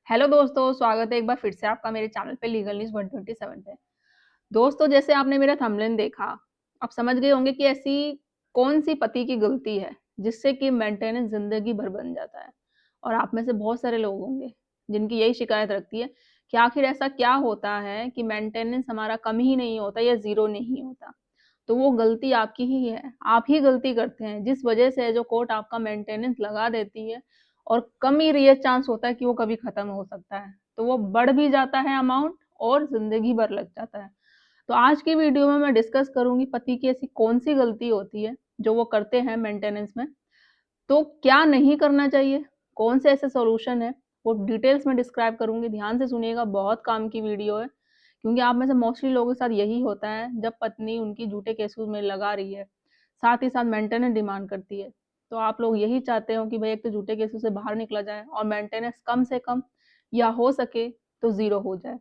Hello दोस्तों, स्वागत है एक बार फिर से आपका मेरे चैनल पे लीगल न्यूज़ 127 पे। दोस्तों, जैसे आपने मेरा थंबनेल देखा, आप समझ गए होंगे कि ऐसी कौन-सी पति की गलती है, जिससे कि मेंटेनेंस ज़िंदगी भर बन जाता है। और आप में से बहुत सारे लोग होंगे, जिनकी यही शिकायत रखती है कि आखिर ऐसा क्या होता है कि मेंटेनेंस हमारा कम ही नहीं होता या ज़ीरो नहीं होता। तो वो गलती आपकी ही है, आप ही गलती करते हैं, जिस वजह से जो कोर्ट आपका मेंटेनेंस लगा देती है और कम ही रेयर चांस होता है कि वो कभी खत्म हो सकता है। तो वो बढ़ भी जाता है अमाउंट और ज़िंदगी भर लग जाता है। तो आज की वीडियो में मैं डिस्कस करूँगी पति की ऐसी कौन-सी गलती होती है, जो वो करते हैं मेंटेनेंस में। तो क्या नहीं करना चाहिए, कौन से ऐसे सॉल्यूशन है, वो डिटेल्स में डिस्क्राइब करूँगी। ध्यान से सुनिएगा, बहुत काम की वीडियो है। क्योंकि आप में से मोस्टली लोगों के साथ यही होता है, जब पत्नी उनकी झूठे केसेस में लगा रही है, साथ ही साथ मेंटेनेंस डिमांड करती है। तो आप लोग यही चाहते हो कि भई एक तो झूठे केसेस से बाहर निकला जाए और मेंटेनेंस कम से कम या हो सके तो ज़ीरो हो जाए।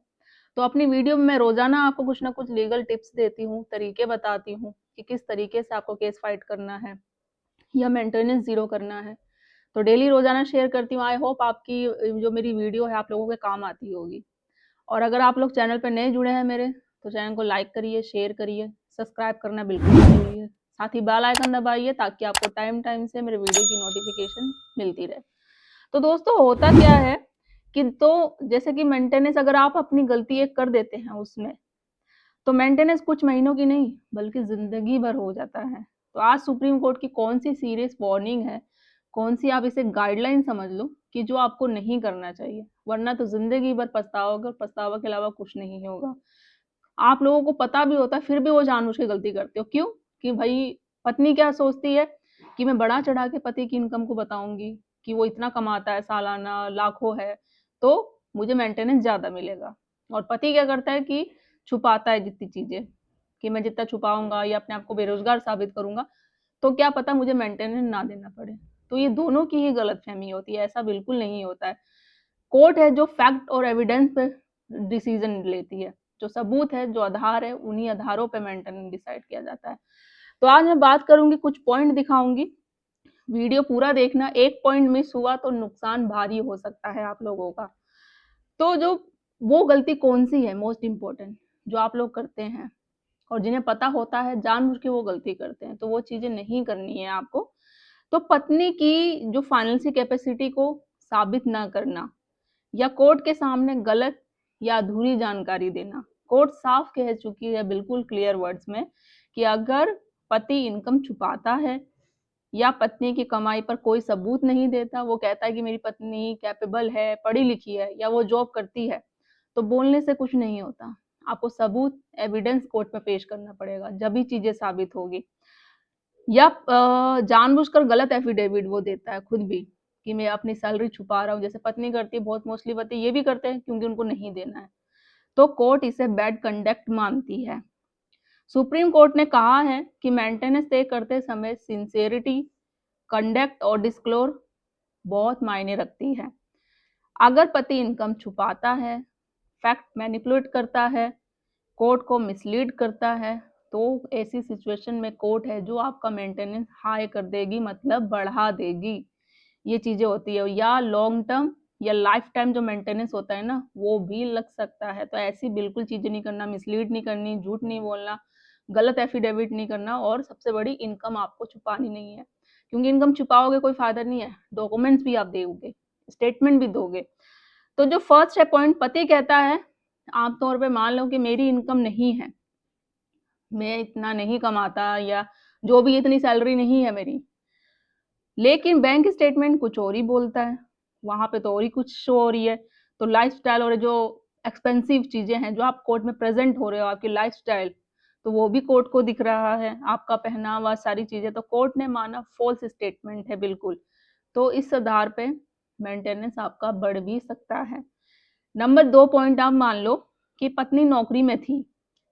तो अपनी वीडियो में मैं रोज़ाना आपको कुछ ना कुछ लीगल टिप्स देती हूँ, तरीके बताती हूँ कि किस तरीके से आपको केस फाइट करना है या मेंटेनेंस ज़ीरो करना है। तो डेली रोज़ाना शेयर करती हूँ। आई होप आपकी जो मेरी वीडियो है आप लोगों के काम आती होगी। और अगर आप लोग चैनल पे नए जुड़े हैं मेरे, तो चैनल को लाइक करिए, शेयर करिए, सब्सक्राइब करना बिल्कुल मत भूलिए। साथ ही बेल आइकन दबाइए ताकि आपको टाइम-टाइम से मेरे वीडियो की नोटिफ़िकेशन मिलती रहे। तो दोस्तों, होता क्या है कि जैसे कि मेंटेनेंस अगर आप अपनी गलती एक कर देते हैं उसमें, तो मेंटेनेंस कुछ महीनों की नहीं बल्कि ज़िंदगी भर हो जाता है। तो आज सुप्रीम कोर्ट की कौन-सी सीरियस वार्निंग है, कौन-सी आप इसे गाइडलाइन समझ लो कि जो आपको नहीं करना चाहिए, वरना तो ज़िंदगी भर पछताओगे और पछतावा के अलावा कुछ नहीं होगा। आप लोगों को पता भी होता है, फिर भी वो जानबूझ के गलती करते हो। क्यों? कि भई पत्नी क्या सोचती है कि मैं बढ़ा-चढ़ा के पति की इनकम को बताऊँगी कि वो इतना कमाता है सालाना, लाखों है, तो मुझे मेंटेनेंस ज़्यादा मिलेगा। और पति क्या करता है कि छुपाता है जितनी चीज़ें, कि मैं जितना छुपाऊँगा या अपने आप को बेरोज़गार साबित करूँगा, तो क्या पता मुझे मेंटेनेंस ना देना पड़े। तो ये दोनों की ही गलतफ़हमी होती है, ऐसा बिल्कुल नहीं होता है। कोर्ट है जो फैक्ट और एविडेंस पे डिसीजन लेती है। जो सबूत है, जो आधार है, उन्हीं आधारों पे मेंटेनेंस डिसाइड किया जाता है। तो आज मैं बात करूँगी, कुछ पॉइंट दिखाऊँगी। वीडियो पूरा देखना, एक पॉइंट मिस हुआ तो नुकसान भारी हो सकता है आप लोगों का। तो जो वो गलती कौन-सी है मोस्ट इम्पोर्टेंट, जो आप लोग करते हैं और जिन्हें पता होता है जानबूझ के वो गलती करते हैं, तो वो चीज़ें नहीं करनी है आपको। तो पत्नी की जो फाइनेंशियल कैपेसिटी को साबित ना करना या कोर्ट के सामने गलत या अधूरी जानकारी देना। कोर्ट साफ कह चुकी है बिल्कुल क्लियर वर्ड्स में कि अगर पति इनकम छुपाता है या पत्नी की कमाई पर कोई सबूत नहीं देता, वो कहता है कि मेरी पत्नी कैपेबल है, पढ़ी-लिखी है या वो जॉब करती है, तो बोलने से कुछ नहीं होता। आपको सबूत, एविडेंस कोर्ट में पेश करना पड़ेगा, जब ही चीज़ें साबित होगी। या जानबूझकर गलत एफिडेविट वो देता है खुद भी कि मैं अपनी सैलरी छुपा रहा हूँ, जैसे पत्नी करती है, बहुत मोस्टली पति ये भी करते हैं क्योंकि उनको नहीं देना है। तो कोर्ट इसे बैड कंडक्ट मानती है। सुप्रीम कोर्ट ने कहा है कि मेंटेनेंस तय करते समय सिंसेरिटी, कंडक्ट और डिस्क्लोर बहुत मायने रखती है। अगर पति इनकम छुपाता है, फैक्ट मैनिपुलेट करता है, कोर्ट को मिसलीड करता है, तो ऐसी सिचुएशन में कोर्ट है जो आपका मेंटेनेंस हाई कर देगी, मतलब बढ़ा देगी। ये चीज़ें होती है या लॉन्ग टर्म या लाइफ टाइम जो मेंटेनेंस होता है ना, वो भी लग सकता है। तो ऐसी बिल्कुल चीज़ें नहीं करना, मिसलीड नहीं करनी, झूठ नहीं बोलना, गलत एफिडेविट नहीं करना और सबसे बड़ी इनकम आपको छुपानी नहीं है। क्योंकि इनकम छुपाओगे कोई फ़ायदा नहीं है, डॉक्यूमेंट्स भी आप दोगे, स्टेटमेंट भी दोगे। तो जो फर्स्ट है पॉइंट, पति कहता है आम तौर पे मान लो कि मेरी इनकम नहीं है, मैं इतना नहीं कमाता या जो भी इतनी सैलरी नहीं है मेरी। लेकिन बैंक स्टेटमेंट कुछ और ही बोलता है, वहाँ पे तो और ही कुछ शो हो रही है। तो लाइफ़स्टाइल और जो एक्सपेंसिव चीज़ें हैं, जो आप कोर्ट में प्रेज़ेंट हो रहे हो, आपकी लाइफ़स्टाइल, तो वो भी कोर्ट को दिख रहा है, आपका पहनावा, सारी चीज़ें। तो कोर्ट ने माना फ़ॉल्स स्टेटमेंट है बिल्कुल। तो इस आधार पे मेंटेनेंस आपका बढ़ भी सकता है। नंबर 2 पॉइंट आप मान लो कि पत्नी नौकरी में थी,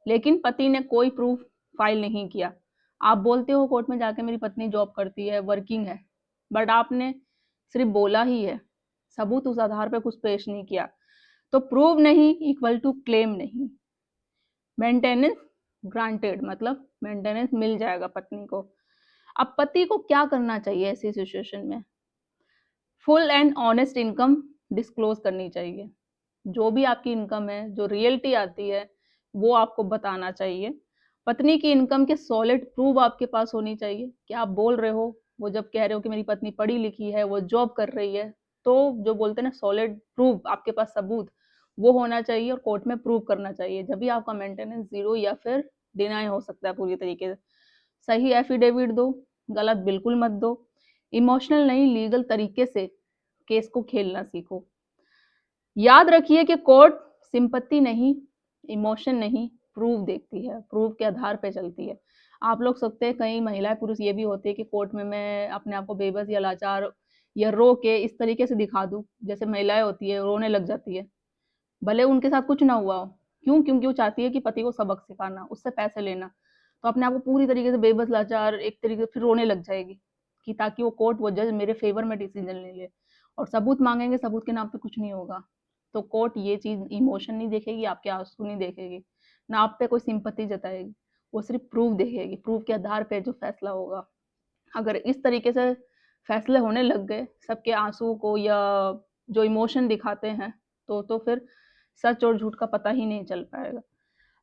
लेकिन पति ने कोई प्रूफ़ फ़ाइल नहीं किया। आप बोलते हो कोर्ट में जाके मेरी पत्नी जॉब करती है, वर्किंग है, बट आपने सिर्फ़ बोला ही है, सबूत उस आधार पे कुछ पेश नहीं किया। तो प्रूव नहीं इक्वल टू क्लेम नहीं। मेंटेनेंस ग्रांटेड मतलब मेंटेनेंस मिल जाएगा पत्नी को। अब पति को क्या करना चाहिए ऐसी सिचुएशन में? Full and honest income disclose करनी चाहिए। जो भी आपकी इनकम है, जो रियलिटी आती है, वो आपको बताना चाहिए। पत्नी की इनकम के सॉलिड प्रूफ आपके पास होनी चाहिए कि आप बोल रहे हो, वो जब कह रहे हो कि मेरी पत्नी पढ़ी-लिखी है, वो जॉब कर रही है, तो जो बोलते हैं ना सॉलिड प्रूफ आपके पास सबूत, वो होना चाहिए और कोर्ट में प्रूव करना चाहिए। जब भी आपका मेंटेनेंस ज़ीरो या फिर डिनाई हो सकता है पूरी तरीके से। सही एफिडेविट दो, गलत बिल्कुल मत दो। इमोशनल नहीं, लीगल तरीके से केस को खेलना सीखो। याद रखिए कि कोर्ट सिंपैथी नहीं, इमोशन नहीं, प्रूफ देखती है, प्रूफ के आधार पे चलती है। आप लोग सोचते हैं कई महिलाएं पुरुष ये भी होते हैं कि कोर्ट में मैं अपने आप को बेबस या लाचार या रो के इस तरीके से दिखा दूं, जैसे महिलाएं होती है रोने लग जाती है, भले उनके साथ कुछ ना हुआ हो। क्यों? क्योंकि वो चाहती है कि पति को सबक सिखाना, उससे पैसे लेना, तो अपने आप को पूरी तरीके से बेबस लाचार एक तरीके से फिर रोने लग जाएगी कि ताकि वो कोर्ट वो जज मेरे फेवर में डिसीजन ले ले। और सबूत मांगेंगे, सबूत के नाम पे कुछ नहीं होगा। तो कोर्ट ये चीज़ इमोशन नहीं देखेगी, आपके आंसू नहीं देखेगी, ना आप पे कोई सिंपैथी जताएगी, वो सिर्फ प्रूफ देखेगी। प्रूफ के आधार पे जो फैसला होगा। अगर इस तरीके से फैसले होने लग गए सबके आंसू को या जो इमोशन दिखाते हैं, तो फिर सच और झूठ का पता ही नहीं चल पाएगा।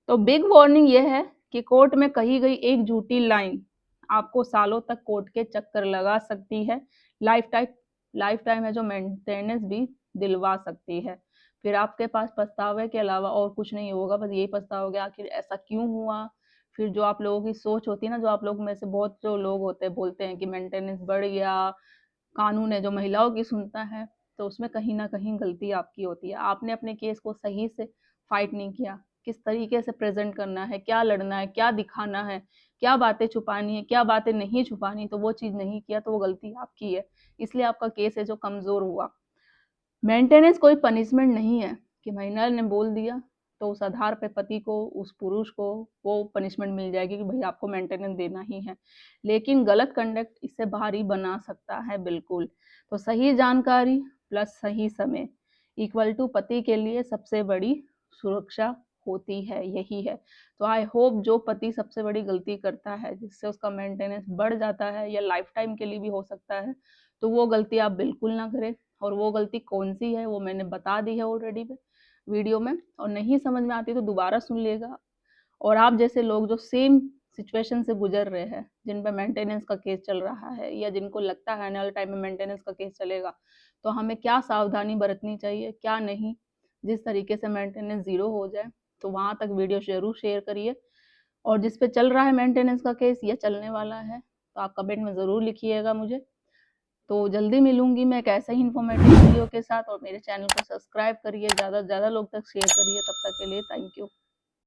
तो बिग वार्निंग ये है कि कोर्ट में कही गई एक झूठी लाइन आपको सालों तक कोर्ट के चक्कर लगा सकती है। लाइफ टाइम है जो मेंटेनेंस भी दिलवा सकती है। फिर आपके पास पछतावे के अलावा और कुछ नहीं होगा, बस यही पछताओगे आखिर ऐसा क्यों हुआ। फिर जो आप लोगों की सोच होती है ना, जो आप लोग में से बहुत जो लोग होते हैं बोलते हैं कि मेंटेनेंस बढ़ गया, कानून है जो महिलाओं की सुनता है, तो उसमें कहीं ना कहीं गलती आपकी होती है। आपने अपने केस को सही से फाइट नहीं किया, किस तरीके से प्रेजेंट करना है, क्या लड़ना है, क्या दिखाना है, क्या बातें छुपानी है, क्या बातें नहीं छुपानी, तो वो चीज़ नहीं किया, तो वो गलती आपकी है। इसलिए आपका केस है जो कमज़ोर हुआ। मेंटेनेंस कोई पनिशमेंट नहीं है कि महिला ने बोल दिया तो उस आधार पे पति को, उस पुरुष को वो पनिशमेंट मिल जाएगी कि भाई आपको मेंटेनेंस देना ही है। लेकिन गलत कंडक्ट इससे भारी बना सकता है बिल्कुल। तो सही जानकारी प्लस सही समय इक्वल टू पति के लिए सबसे बड़ी सुरक्षा होती है, यही है। तो आई होप जो पति सबसे बड़ी गलती करता है जिससे उसका मेंटेनेंस बढ़ जाता है या लाइफ टाइम के लिए भी हो सकता है, तो वो गलती आप बिल्कुल ना करें। और वो गलती कौन सी है वो मैंने बता दी है ऑलरेडी वीडियो में, और नहीं समझ में आती तो दोबारा सुन लेगा। और आप जैसे लोग जो सेम सिचुएशन से गुजर रहे हैं, जिन पे मेंटेनेंस का केस चल रहा है या जिनको लगता है आने वाले टाइम में मेंटेनेंस का केस चलेगा, तो हमें क्या सावधानी बरतनी चाहिए, क्या नहीं, जिस तरीके से मेंटेनेंस ज़ीरो हो जाए, तो वहाँ तक वीडियो ज़रूर शेयर करिए। और जिस पे चल रहा है मेंटेनेंस का केस या चलने वाला है, तो आप कमेंट में ज़रूर लिखिएगा मुझे। तो जल्दी मिलूंगी मैं एक ऐसे ही इन्फॉर्मेटिव वीडियो के साथ, और मेरे चैनल को सब्सक्राइब करिए, ज़्यादा से ज़्यादा लोग तक शेयर करिए। तब तक के लिए थैंक यू।